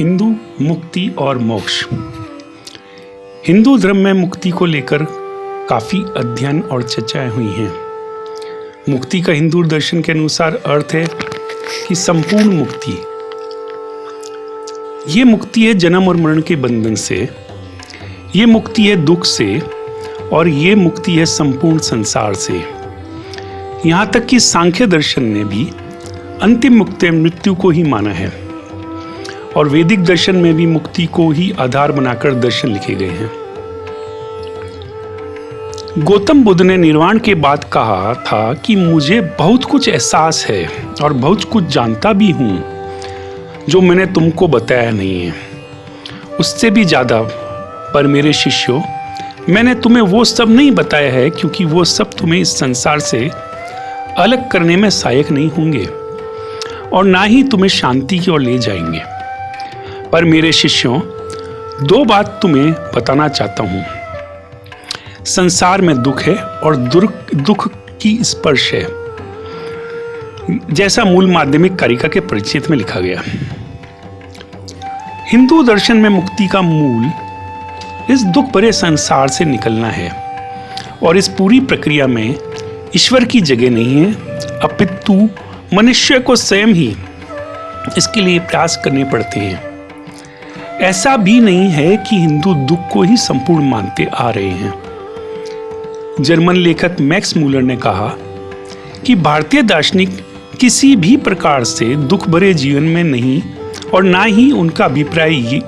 हिंदू मुक्ति और मोक्ष। हिंदू धर्म में मुक्ति को लेकर काफ़ी अध्ययन और चर्चाएं हुई हैं। मुक्ति का हिंदू दर्शन के अनुसार अर्थ है कि संपूर्ण मुक्ति। ये मुक्ति है जन्म और मरण के बंधन से, ये मुक्ति है दुख से, और ये मुक्ति है संपूर्ण संसार से। यहाँ तक कि सांख्य दर्शन ने भी अंतिम मुक्ति मृत्यु को ही माना है, और वैदिक दर्शन में भी मुक्ति को ही आधार बनाकर दर्शन लिखे गए हैं। गौतम बुद्ध ने निर्वाण के बाद कहा था कि मुझे बहुत कुछ एहसास है और बहुत कुछ जानता भी हूं जो मैंने तुमको बताया नहीं है, उससे भी ज्यादा। पर मेरे शिष्यों, मैंने तुम्हें वो सब नहीं बताया है क्योंकि वो सब तुम्हें इस संसार से अलग करने में सहायक नहीं होंगे और ना ही तुम्हें शांति की ओर ले जाएंगे। पर मेरे शिष्यों, दो बात तुम्हें बताना चाहता हूं। संसार में दुख है और दुख की स्पर्श है, जैसा मूल माध्यमिक कारिका के परिचित में लिखा गया। हिंदू दर्शन में मुक्ति का मूल इस दुख भरे संसार से निकलना है, और इस पूरी प्रक्रिया में ईश्वर की जगह नहीं है, अपितु मनुष्य को स्वयं ही इसके लिए प्रयास करने पड़ते हैं। ऐसा भी नहीं है कि हिंदू दुख को ही संपूर्ण मानते आ रहे हैं। जर्मन लेखक मैक्स मूलर ने कहा कि भारतीय दार्शनिक किसी भी प्रकार से दुख भरे जीवन में नहीं, और ना ही उनका अभिप्राय ये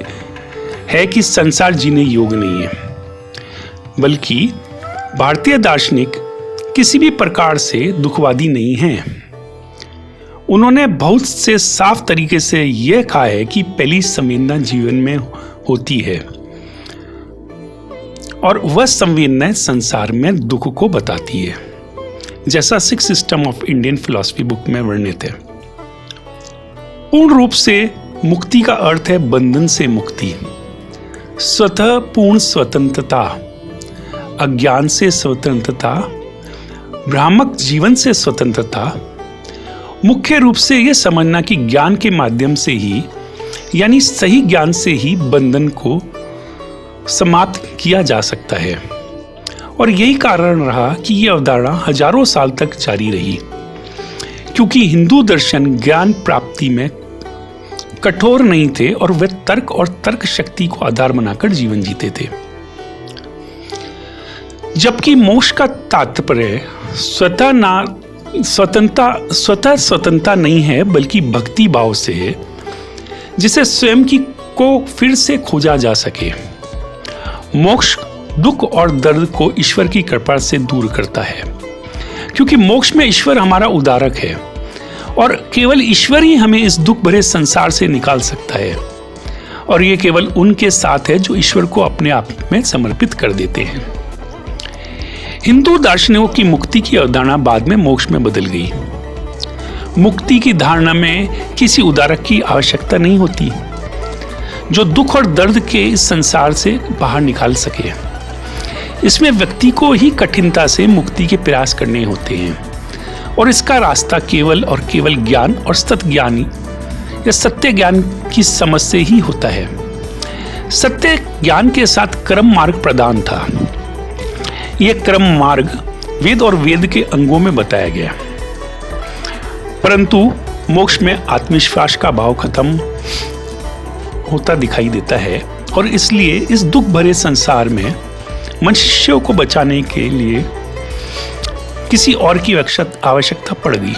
है कि संसार जीने योग्य नहीं है, बल्कि भारतीय दार्शनिक किसी भी प्रकार से दुखवादी नहीं हैं। उन्होंने बहुत से साफ तरीके से यह कहा है कि पहली संवेदना जीवन में होती है, और वह संवेदना संसार में दुख को बताती है, जैसा six system of Indian philosophy book में वर्णित है। पूर्ण रूप से मुक्ति का अर्थ है बंधन से मुक्ति, स्वतः पूर्ण स्वतंत्रता, अज्ञान से स्वतंत्रता, भ्रामक जीवन से स्वतंत्रता। मुख्य रूप से यह समझना कि ज्ञान के माध्यम से ही, यानी सही ज्ञान से ही बंधन को समाप्त किया जा सकता है। और यही कारण रहा कि यह अवधारणा हजारों साल तक जारी रही, क्योंकि हिंदू दर्शन ज्ञान प्राप्ति में कठोर नहीं थे और वे तर्क और तर्क शक्ति को आधार बनाकर जीवन जीते थे। जबकि मोक्ष का तात्पर्य स्वतः स्वतंत्रता नहीं है, बल्कि भक्ति भाव से है, जिसे स्वयं की को फिर से खोजा जा सके। मोक्ष दुख और दर्द को ईश्वर की कृपा से दूर करता है, क्योंकि मोक्ष में ईश्वर हमारा उद्धारक है, और केवल ईश्वर ही हमें इस दुख भरे संसार से निकाल सकता है। और ये केवल उनके साथ है जो ईश्वर को अपने आप में समर्पित कर देते हैं। हिंदू दार्शनिकों की मुक्ति की अवधारणा बाद में मोक्ष में बदल गई। मुक्ति की धारणा में किसी उद्धारक की आवश्यकता नहीं होती जो दुख और दर्द के इस संसार से बाहर निकाल सके। इसमें व्यक्ति को ही कठिनता से मुक्ति के प्रयास करने होते हैं, और इसका रास्ता केवल और केवल ज्ञान और सत्य ज्ञान या सत्य ज्ञान की समझ से ही होता है। सत्य ज्ञान के साथ कर्म मार्ग प्रदान था। यह क्रम मार्ग वेद और वेद के अंगों में बताया गया, परंतु मोक्ष में आत्मविश्वास का भाव खत्म होता दिखाई देता है, और इसलिए इस दुख भरे संसार में मनुष्यों को बचाने के लिए किसी और की आवश्यकता पड़ गई,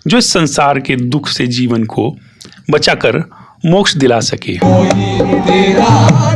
जो इस संसार के दुख से जीवन को बचाकर मोक्ष दिला सके। तेरा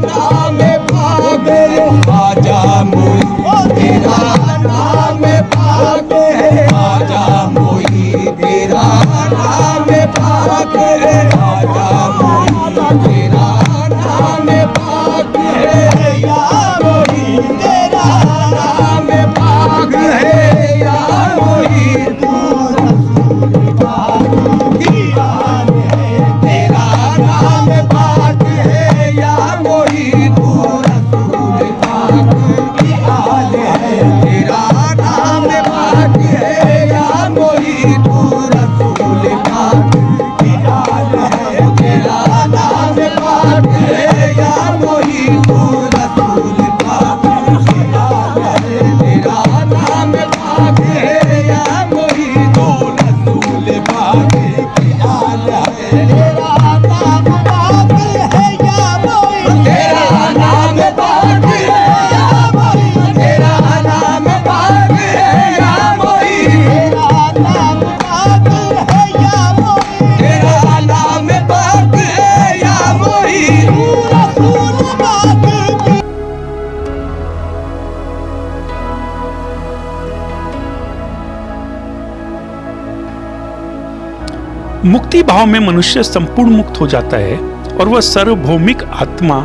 मुक्ति भाव में मनुष्य संपूर्ण मुक्त हो जाता है और वह सार्वभौमिक आत्मा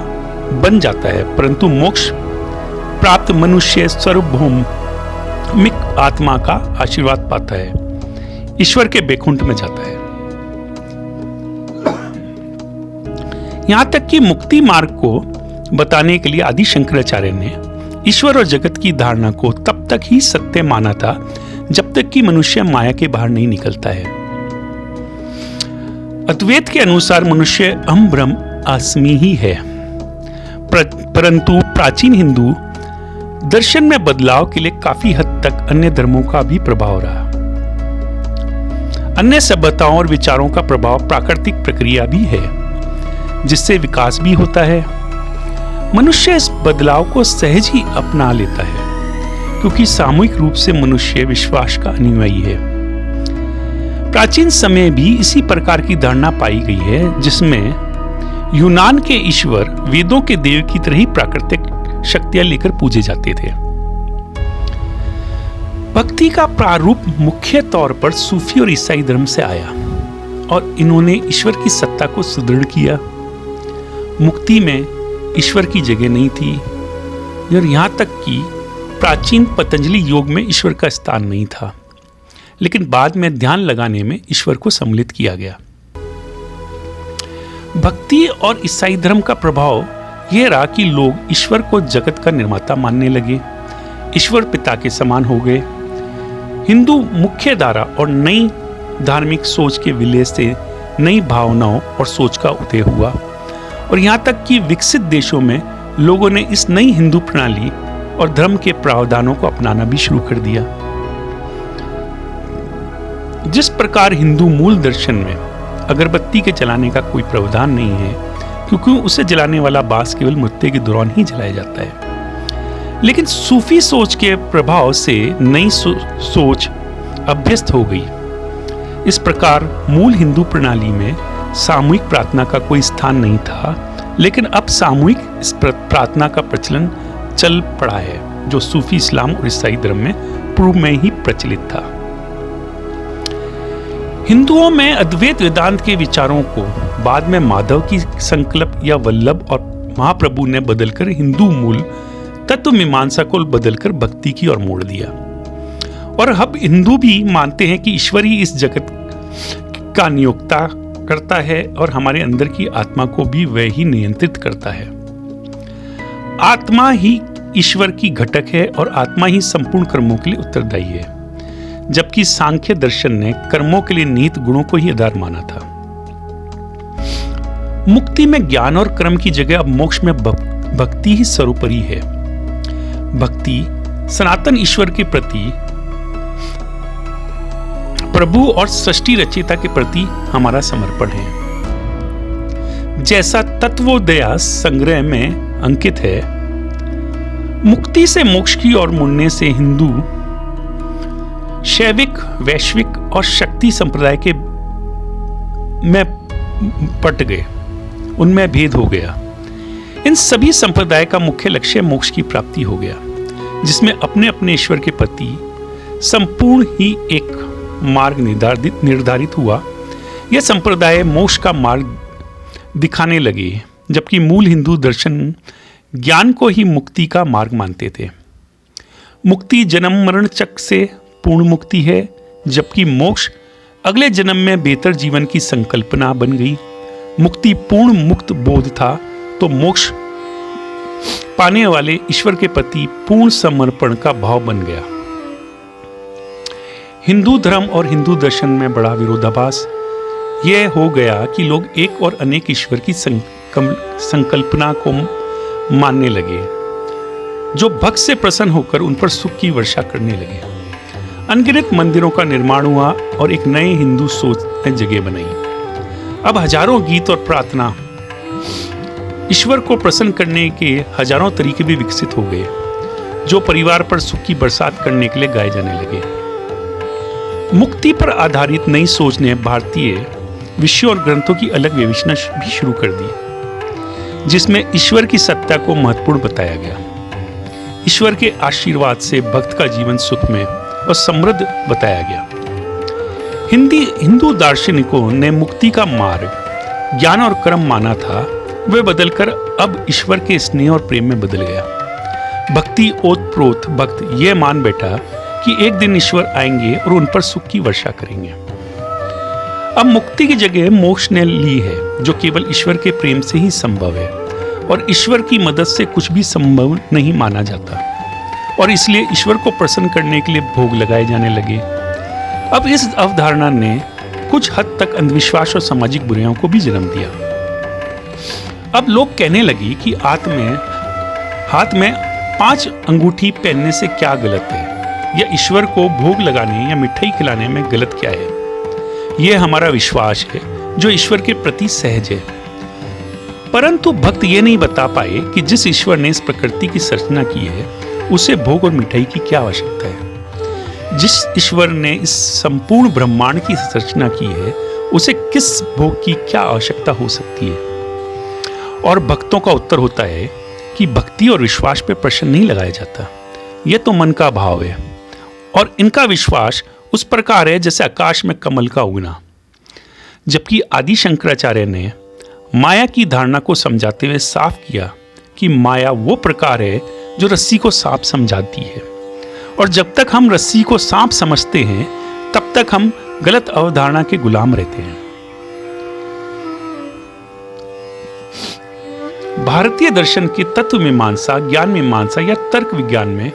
बन जाता है, परंतु मोक्ष प्राप्त मनुष्य सार्वभौमिक आत्मा का आशीर्वाद पाता है, ईश्वर के बैकुंठ में जाता है। यहां तक कि मुक्ति मार्ग को बताने के लिए आदि शंकराचार्य ने ईश्वर और जगत की धारणा को तब तक ही सत्य माना था जब तक कि मनुष्य माया के बाहर नहीं निकलता है। अद्वैत के अनुसार मनुष्य अहम ब्रह्म अस्मि ही है, परंतु प्राचीन हिंदू दर्शन में बदलाव के लिए काफी हद तक अन्य धर्मों का भी प्रभाव रहा। अन्य सभ्यताओं और विचारों का प्रभाव प्राकृतिक प्रक्रिया भी है, जिससे विकास भी होता है। मनुष्य इस बदलाव को सहज ही अपना लेता है, क्योंकि सामूहिक रूप से मनुष्य विश्वास का अनुयायी है। प्राचीन समय भी इसी प्रकार की धारणा पाई गई है, जिसमें यूनान के ईश्वर वेदों के देव की तरह ही प्राकृतिक शक्तियां लेकर पूजे जाते थे। भक्ति का प्रारूप मुख्य तौर पर सूफी और ईसाई धर्म से आया और इन्होंने ईश्वर की सत्ता को सुदृढ़ किया। मुक्ति में ईश्वर की जगह नहीं थी और यहां तक कि प्राचीन पतंजलि योग में ईश्वर का स्थान नहीं था, लेकिन बाद में ध्यान लगाने में ईश्वर को सम्मिलित किया गया। भक्ति और ईसाई धर्म का प्रभाव यह रहा कि लोग ईश्वर को जगत का निर्माता मानने लगे, ईश्वर पिता के समान हो गए। हिंदू मुख्य धारा और नई धार्मिक सोच के विलय से नई भावनाओं और सोच का उदय हुआ और यहाँ तक कि विकसित देशों में लोगों ने इस नई हिंदू प्रणाली और धर्म के प्रावधानों को अपनाना भी शुरू कर दिया। जिस प्रकार हिंदू मूल दर्शन में अगरबत्ती के जलाने का कोई प्रावधान नहीं है, क्योंकि उसे जलाने वाला बांस केवल मृत्यु के दौरान ही जलाया जाता है, लेकिन सूफी सोच के प्रभाव से नई सोच अभ्यस्त हो गई। इस प्रकार मूल हिंदू प्रणाली में सामूहिक प्रार्थना का कोई स्थान नहीं था, लेकिन अब सामूहिक इस प्रार्थना का प्रचलन चल पड़ा है, जो सूफी इस्लाम और ईसाई धर्म में पूर्व में ही प्रचलित था। हिंदुओं में अद्वैत वेदांत के विचारों को बाद में माधव की संकल्प या वल्लभ और महाप्रभु ने बदलकर हिंदू मूल तत्व मीमांसा को बदलकर भक्ति की ओर मोड़ दिया। और अब हिंदू भी मानते हैं कि ईश्वर ही इस जगत का नियोक्ता करता है और हमारे अंदर की आत्मा को भी वह ही नियंत्रित करता है। आत्मा ही ईश्वर की घटक है और आत्मा ही संपूर्ण कर्मों के लिए उत्तरदायी है, जबकि सांख्य दर्शन ने कर्मों के लिए निहित गुणों को ही आधार माना था। मुक्ति में ज्ञान और कर्म की जगह अब मोक्ष में भक्ति ही सर्वोपरि है। भक्ति सनातन ईश्वर के प्रति, प्रभु और सृष्टि रचयिता के प्रति हमारा समर्पण है। जैसा तत्वोदया संग्रह में अंकित है, मुक्ति से मोक्ष की ओर मुड़ने से हिंदू शैविक, वैश्विक और शक्ति संप्रदाय के में पट गए, उनमें भेद हो गया। इन सभी संप्रदाय का मुख्य लक्ष्य मोक्ष की प्राप्ति हो गया, जिसमें अपने अपने ईश्वर के प्रति संपूर्ण ही एक मार्ग निर्धारित हुआ। यह संप्रदाय मोक्ष का मार्ग दिखाने लगे, जबकि मूल हिंदू दर्शन ज्ञान को ही मुक्ति का मार्ग मानते थे। मुक्ति जन्म मरण चक्र से पूर्ण मुक्ति है, जबकि मोक्ष अगले जन्म में बेहतर जीवन की संकल्पना बन गई। मुक्ति पूर्ण मुक्त बोध था, तो मोक्ष पाने वाले ईश्वर के प्रति पूर्ण समर्पण का भाव बन गया। हिंदू धर्म और हिंदू दर्शन में बड़ा विरोधाभास यह हो गया कि लोग एक और अनेक ईश्वर की संकल्पना को मानने लगे, जो भक्त से प्रसन्न होकर उन पर सुख की वर्षा करने लगे। अनगिनत मंदिरों का निर्माण हुआ और एक नए हिंदू सोच ने जगह बनाई। अब हजारों गीत और प्रार्थना, ईश्वर को प्रसन्न करने के हजारों तरीके भी विकसित हो गए, जो परिवार पर सुख की बरसात करने के लिए गाए जाने लगे। मुक्ति पर आधारित नई सोच ने भारतीय विषयों और ग्रंथों की अलग विवेचना भी शुरू कर दी। जिसमें ईश्वर की सत्ता को महत्वपूर्ण बताया गया। ईश्वर के आशीर्वाद से भक्त का जीवन सुखमय और समृद्ध बताया गया। हिंदू दार्शनिकों ने मुक्ति का मार्ग ज्ञान और कर्म माना था, वह बदलकर अब ईश्वर के स्नेह और प्रेम में बदल गया। भक्ति ओतप्रोत भक्त यह मान बैठा कि एक दिन ईश्वर आएंगे और उन पर सुख की वर्षा करेंगे। अब मुक्ति की जगह मोक्ष ने ली है, जो केवल ईश्वर के प्रेम से ही संभव है और ईश्वर की मदद से कुछ भी संभव नहीं माना जाता, और इसलिए ईश्वर को प्रसन्न करने के लिए भोग लगाए जाने लगे। अब इस अवधारणा ने कुछ हद तक अंधविश्वास और सामाजिक बुराइयों को भी जन्म दिया। अब लोग कहने लगे कि हाथ में 5 अंगूठी पहनने से क्या गलत है, या ईश्वर को भोग लगाने या मिठाई खिलाने में गलत क्या है। यह हमारा विश्वास है जो ईश्वर के प्रति सहज है। परंतु भक्त ये नहीं बता पाए कि जिस ईश्वर ने इस प्रकृति की संरचना की है, उसे भोग और मिठाई की क्या आवश्यकता है। जिस ईश्वर ने इस संपूर्ण ब्रह्मांड की संरचना की है, उसे किस भोग की क्या आवश्यकता हो सकती है। और भक्तों का उत्तर होता है कि भक्ति और विश्वास पे प्रश्न नहीं लगाया जाता, यह तो मन का भाव है, और इनका विश्वास उस प्रकार है जैसे आकाश में कमल का उगना। जबकि आदि शंकराचार्य ने माया की धारणा को समझाते हुए साफ किया कि माया वो प्रकार है जो रस्सी को सांप समझाती है, और जब तक हम रस्सी को सांप समझते हैं तब तक हम गलत अवधारणा के गुलाम रहते हैं। भारतीय दर्शन के तत्व मीमांसा, ज्ञान मीमांसा या तर्क विज्ञान में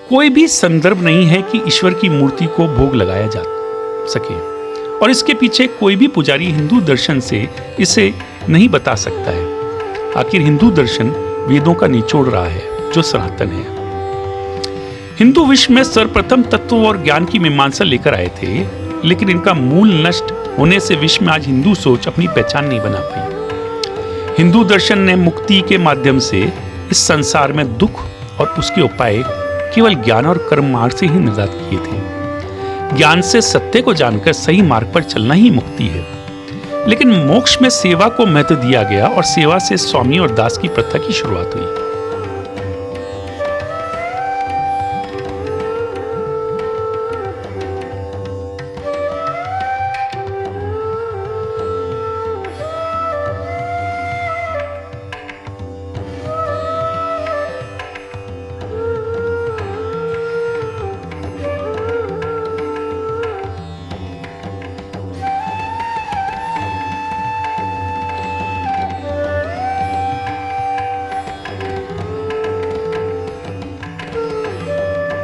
कोई भी संदर्भ नहीं है कि ईश्वर की मूर्ति को भोग लगाया जा सके, और इसके पीछे कोई भी पुजारी हिंदू दर्शन से इसे नहीं बता सकता है। आखिर हिंदू दर्शन वेदों का निचोड़ रहा है जो सनातन है। हिंदू विश्व में सर्वप्रथम तत्व और ज्ञान की मीमांसा लेकर आए थे, लेकिन इनका मूल नष्ट होने से विश्व में आज हिंदू सोच अपनी पहचान नहीं बना पाई। हिंदू दर्शन ने मुक्ति के माध्यम से इस संसार में दुख और उसके उपाय केवल ज्ञान और कर्म मार्ग से ही निर्धारित किए थे। ज्ञान से सत्य को जानकर सही मार्ग पर चलना ही मुक्ति है। लेकिन मोक्ष में सेवा को महत्व दिया गया और सेवा से स्वामी और दास की प्रथा की शुरुआत हुई।